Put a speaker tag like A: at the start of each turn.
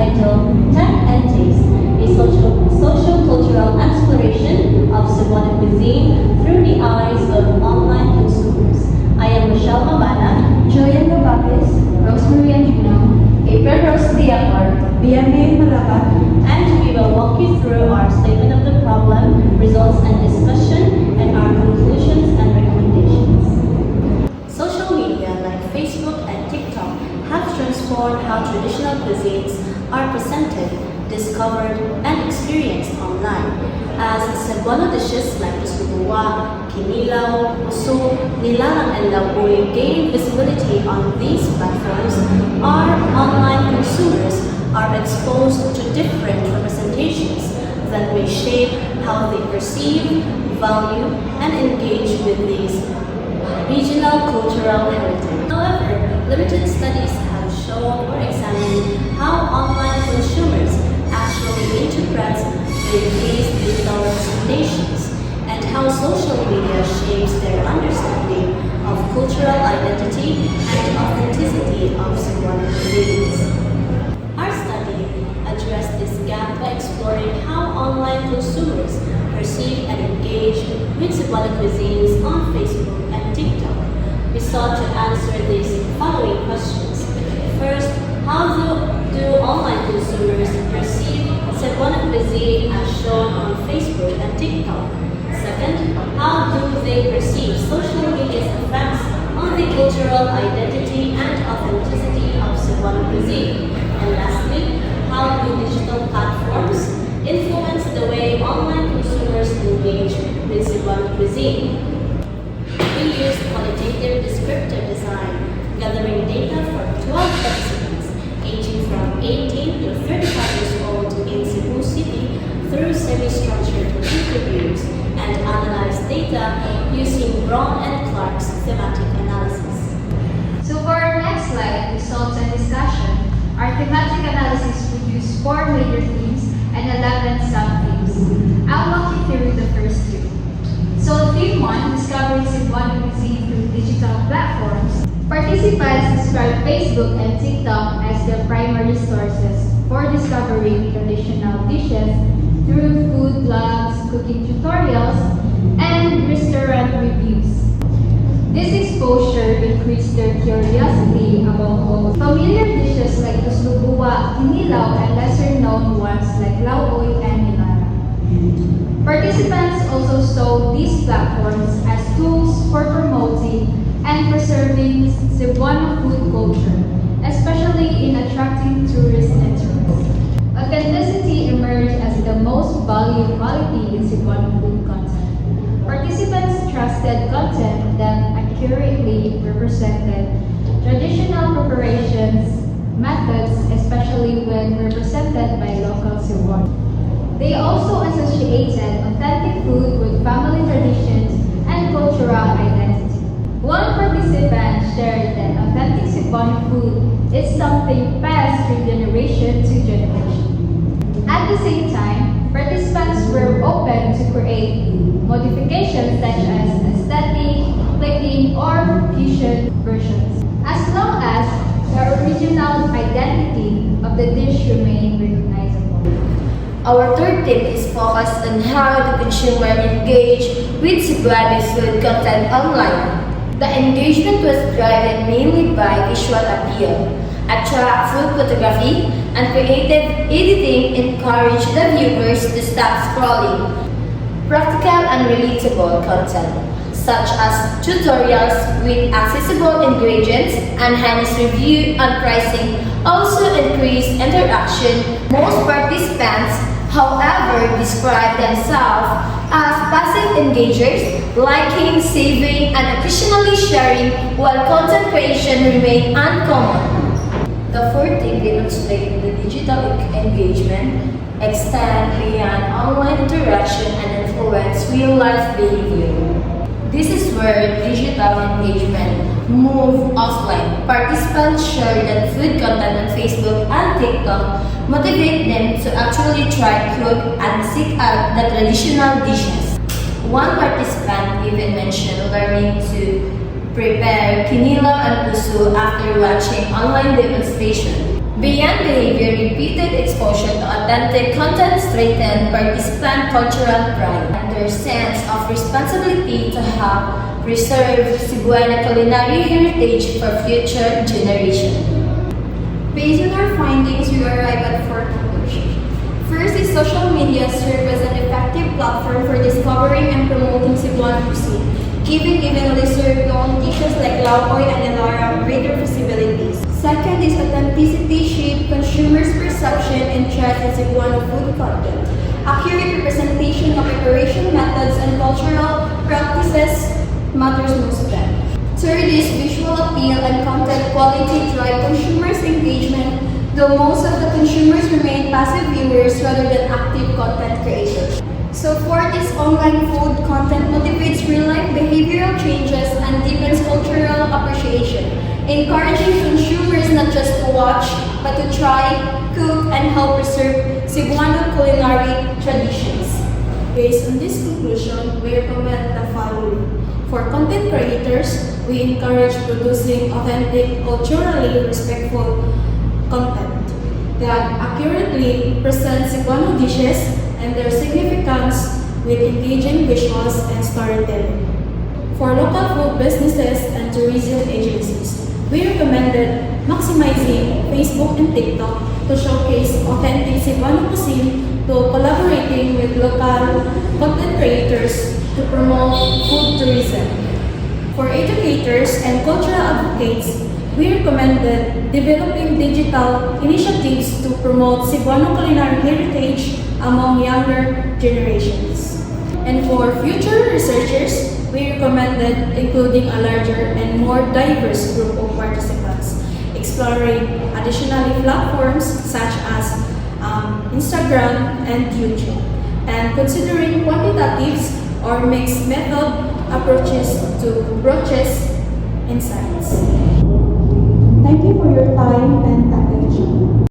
A: entitled Tech and Taste, a social-cultural exploration of Cebuano cuisine through the eyes of online consumers. I am Rochelle Mabana,
B: Julian Lopez, Rosemary Anjuno,
A: April Rose Diacor,
B: Bianme Malaba,
A: and we will walk you through our statement of the problem, results and discussion, and our conclusions and recommendations. Social media like Facebook and TikTok have transformed how traditional cuisines are presented, discovered, and experienced online. As Cebuano dishes like Pusputuwa, Kinilaw, Puso, Nilalang, and Laboy gain visibility on these platforms, our online consumers are exposed to different representations that may shape how they perceive, value, and engage with these regional cultural heritage. However, limited studies have shown or examined how online consumers actually interpret these digital representations and how social media shapes their understanding of cultural identity and authenticity of Cebuano cuisines. Our study addressed this gap by exploring how online consumers perceive and engage with Cebuano cuisines on Facebook and TikTok. We sought to answer these following questions. First, how do online consumers perceive Cebuano cuisine as shown on Facebook and TikTok? Second, how do they perceive social media's effects on the cultural identity and authenticity of Cebuano cuisine? And lastly, how do digital platforms influence the way online consumers engage with Cebuano cuisine? We used qualitative descriptive design, gathering data from 12 participants aging from 18 to 35 years old in Cebu City through semi-structured interviews and analyzed data using Braun and Clark's thematic analysis.
B: So for our next slide, results and discussion, our thematic analysis produced 4 major themes and 11 sub-themes. I'll walk you through the first two. So theme 1, discovering Cebuano cuisine through digital platforms. Participants described Facebook and TikTok as their primary sources for discovering traditional dishes through food blogs, cooking tutorials, and restaurant reviews. This exposure increased their curiosity about both familiar dishes like Pusputuwa, Kinilaw, and lesser-known ones like Laoy and Nilalang. Participants also saw these platforms as tools for promoting and preserving Cebuano food culture, especially in attracting tourists and tourists. Authenticity emerged as the most valued quality in Cebuano food content. Participants trusted content that accurately represented traditional preparations methods, especially when represented by local Cebuano. They also associated authentic food with family traditions and cultural identity. One participant shared that authentic Cebuano food is something passed through generation to generation. At the same time, participants were open to create modifications such as aesthetic, plating, or fusion versions, as long as the original identity of the dish remained recognizable.
C: Our third tip is focused on how the consumer engaged with Cebuano food content online. The engagement was driven mainly by visual appeal, attract food photography, and creative editing encouraged the viewers to stop scrolling. Practical and relatable content, such as tutorials with accessible ingredients and honest review and pricing, also increased interaction. Most participants, however, describe themselves as passive engagers, liking, saving, and occasionally sharing, while content creation remained uncommon. The fourth thing demonstrates the digital engagement extend beyond online interaction and influence real-life behavior. This is where digital engagement moved offline. Participants share that food content on Facebook and TikTok motivate them to actually try, cook, and seek out the traditional dishes. One participant even mentioned learning to prepare Kinilaw and Puso after watching online demonstration. Beyond behavior, repeated exposure to authentic content strengthens participant cultural pride and their sense of responsibility to help preserve Cebuano culinary heritage for future generations.
D: Based on our findings, we arrive at four conclusions. First is social media serve as an effective platform for discovering and promoting Cebuano cuisine, giving evenly served known dishes like laukoy and elara greater visibilities. Second is authenticity shape consumers' perception and trust in Cebuano food content. Accurate representation of preparation methods and cultural practices matters most to them. Third is visual appeal and content quality drive consumers' engagement, though most of the consumers remain passive viewers rather than active content creators. So fourth is online food content motivates real-life behavioral changes and deepens cultural appreciation, encouraging consumers not just to watch, but to try, cook, and help preserve Cebuano culinary traditions.
E: Based on this conclusion, we recommend the following. For content creators, we encourage producing authentic, culturally respectful content that accurately presents Cebuano dishes and their significance with engaging visuals and storytelling. For local food businesses and tourism agencies, we recommended maximizing Facebook and TikTok to showcase authentic Cebuano cuisine to collaborating with local content creators to promote food tourism. For educators and cultural advocates, we recommended developing digital initiatives to promote Cebuano culinary heritage among younger generations. And for future researchers, we recommended including a larger and more diverse group of participants, exploring additional platforms such as Instagram and YouTube, and considering quantitatives or mixed method approaches to broaches insights.
D: Thank you for your time and attention.